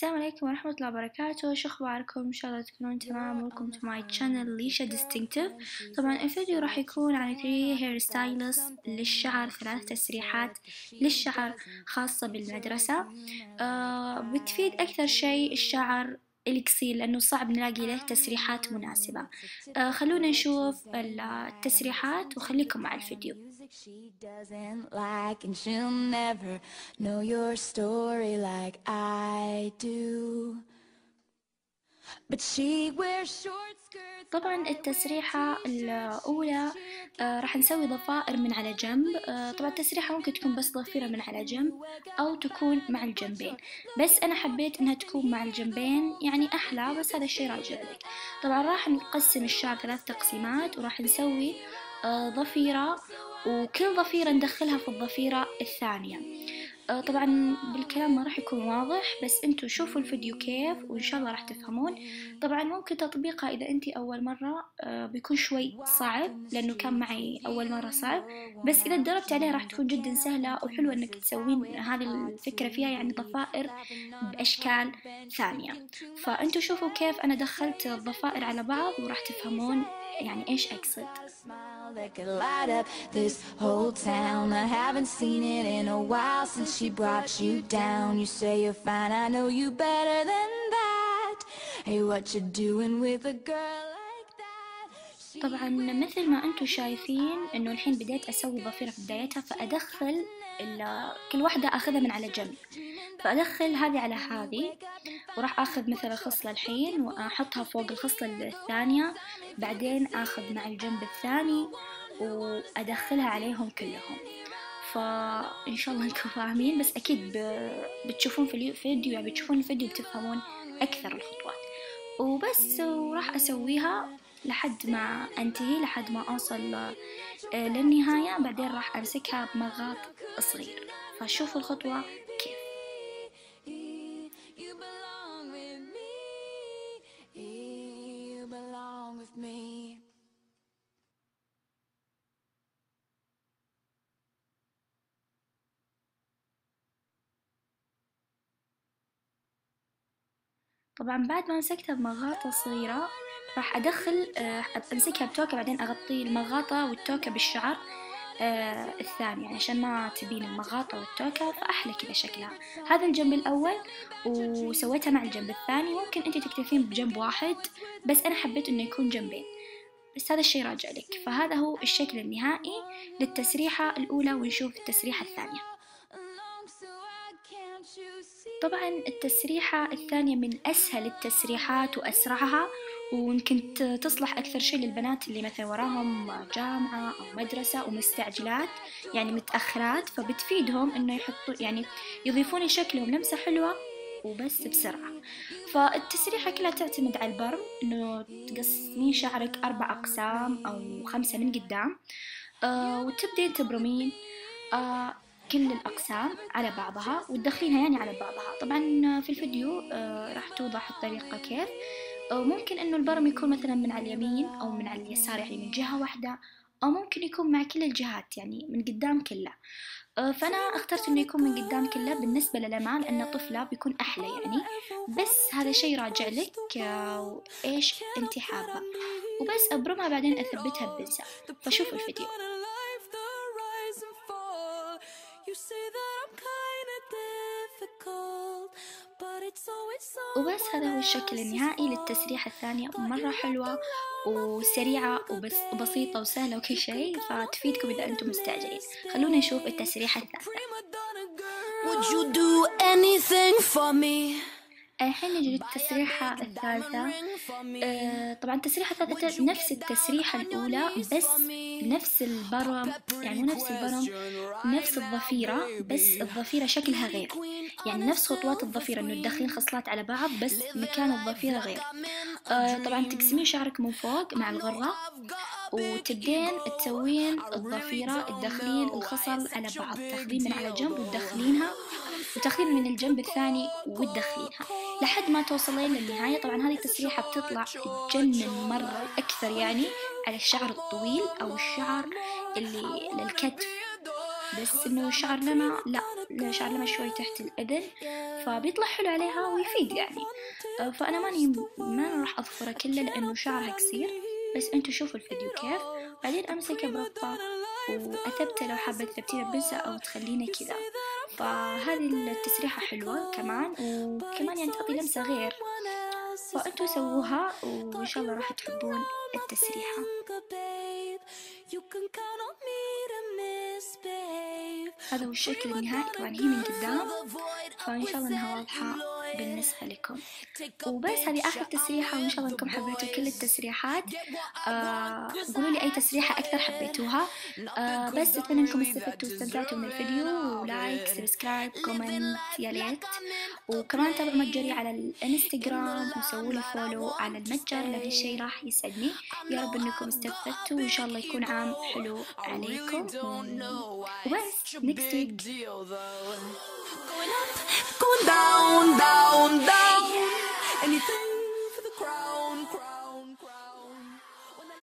السلام عليكم ورحمة الله وبركاته. شو أخباركم؟ إن شاء الله تكونون تمام. Welcome to my channel ليشا Distinctive. طبعا الفيديو راح يكون عن 3 hair styles للشعر، 3 تسريحات للشعر خاصة بالمدرسة. بتفيد أكثر شيء الشعر القصير لأنه صعب نلاقي له تسريحات مناسبة. خلونا نشوف التسريحات وخليكم مع الفيديو. She doesn't like, and she'll never know your story like I do. But she wears short skirts. طبعا التسريحة الأولى راح نسوي ضفائر من على جنب. طبعا التسريحة ممكن تكون بس ضفيرة من على جنب أو تكون مع الجنبين، بس أنا حبيت إنها تكون مع الجنبين يعني أحلى، بس هذا الشي راجع لك. طبعا راح نقسم الشعر 3 تقسيمات وراح نسوي ضفيرة، وكل ضفيرة ندخلها في الضفيرة الثانية. طبعا بالكلام ما راح يكون واضح، بس انتوا شوفوا الفيديو كيف وان شاء الله راح تفهمون. طبعا ممكن تطبيقها اذا انتي اول مرة بيكون شوي صعب، لانه كان معي اول مرة صعب، بس اذا تدربت عليها راح تكون جدا سهلة وحلوة انك تسوين هذه الفكرة فيها، يعني ضفائر باشكال ثانية. فانتوا شوفوا كيف انا دخلت الضفائر على بعض وراح تفهمون يعني ايش اقصد. That could light up this whole town. I haven't seen it in a while since she brought you down. You say you're fine, I know you better than that. Hey, what you doing with a girl like that? طبعا مثل ما انتم شايفين انه الحين بديت اسوي ضفيرة في بدايتها، فادخل كل واحدة اخذها من على جنب، فادخل هذه على هذه، وراح اخذ مثلا خصلة الحين واحطها فوق الخصلة الثانية، بعدين اخذ مع الجنب الثاني وادخلها عليهم كلهم. فان شاء الله انكم فاهمين، بس اكيد بتشوفون في الفيديو، يعني بتشوفون الفيديو بتفهمون اكثر الخطوات. وبس وراح اسويها لحد ما انتهي، لحد ما اوصل للنهاية، بعدين راح امسكها بمغاط صغير. فشوفوا الخطوة كيف. You belong with me. You belong with me. طبعا بعد ما مسكتها بمغاطة صغيرة راح أدخل أمسكها بتوكة، بعدين أغطي المغاطة والتوكة بالشعر الثاني، يعني عشان ما تبين المغاطة والتوكة، فأحلى كذا شكلها. هذا الجنب الأول وسويتها مع الجنب الثاني. ممكن أنت تكتفين بجنب واحد، بس أنا حبيت إنه يكون جنبين، بس هذا الشي راجع لك. فهذا هو الشكل النهائي للتسريحة الأولى، ونشوف التسريحة الثانية. طبعا التسريحة الثانية من أسهل التسريحات وأسرعها، ويمكن تصلح أكثر شيء للبنات اللي مثلا وراهم جامعة أو مدرسة ومستعجلات، يعني متأخرات، فبتفيدهم إنه يحطوا يعني يضيفون شكلهم لمسة حلوة وبس بسرعة. فالتسريحة كلها تعتمد على البرم، إنه تقسمين شعرك 4 أقسام أو 5 من قدام، وتبدين تبرمين كل الأقسام على بعضها وتدخلينها يعني على بعضها. طبعا في الفيديو راح توضح الطريقة كيف. ممكن إنه البرم يكون مثلا من على اليمين أو من على اليسار، يعني من جهة واحدة، أو ممكن يكون مع كل الجهات يعني من قدام كله. فأنا اخترت إنه يكون من قدام كله بالنسبة للمال، لأن طفلة بيكون أحلى يعني، بس هذا شيء راجع لك وإيش أنتي حابة. وبس أبرمها بعدين أثبتها ببنسة. فشوفوا الفيديو. وبس هذا هو الشكل النهائي للتسريحة الثانية، مرة حلوة وسريعة وبسيطة وسهلة وكل شيء، فتفيدكم إذا أنتم مستعجلين. خلونا نشوف التسريحة الثالثة. الحين نجي للتسريحة الثالثة. طبعا التسريحة الثالثة نفس التسريحة الأولى، بس نفس البرم، يعني مو نفس البرم، نفس الضفيرة، بس الضفيرة شكلها غير، يعني نفس خطوات الضفيرة، إنه تدخلين خصلات على بعض بس مكان الضفيرة غير. طبعا تقسمين شعرك من فوق مع الغرة، وتبدين تسوين الضفيرة، تدخلين الخصل على بعض، تاخذين من على جنب وتدخلينها، وتاخذين من الجنب الثاني وتدخلينها لحد ما توصلين للنهاية. طبعا هذه التسريحة بتطلع تجنن مرة أكثر يعني على الشعر الطويل أو الشعر اللي للكتف، بس إنه شعر لنا لا، شعر لنا شوي تحت الأذن، فبيطلع حلو عليها ويفيد يعني. فأنا ما راح أظفره كله لأنه شعرها قصير، بس أنتوا شوفوا الفيديو كيف. بعدين أمسكه بربطة وأثبته لو حابة تثبتينه ببنسة أو تخلينه كذا. فهذه التسريحة حلوة كمان، وكمان يعني تعطي لمسة غير. فأنتوا سووها وإن شاء الله راح تحبون التسريحة. هذا هو الشكل النهائي، طبعا هي من قدام، فإن شاء الله إنها واضحة بالنسبة لكم. وبس هذه آخر تسريحة، وإن شاء الله إنكم حبيتوا كل التسريحات. قولوا لي أي تسريحة أكثر حبيتوها. بس أتمنى إنكم استفدتوا واستمتعتوا من الفيديو. ولايك، سبسكرايب، كومنت يا ليت. وكمان تابعوا متجري على الانستغرام وسووا لي فولو على المتجر، لأن الشيء راح يسعدني. يا رب إنكم استفدتوا، وإن شاء الله يكون عام حلو عليكم. وبس next week. Going down, down, down. Anything for the crown, crown.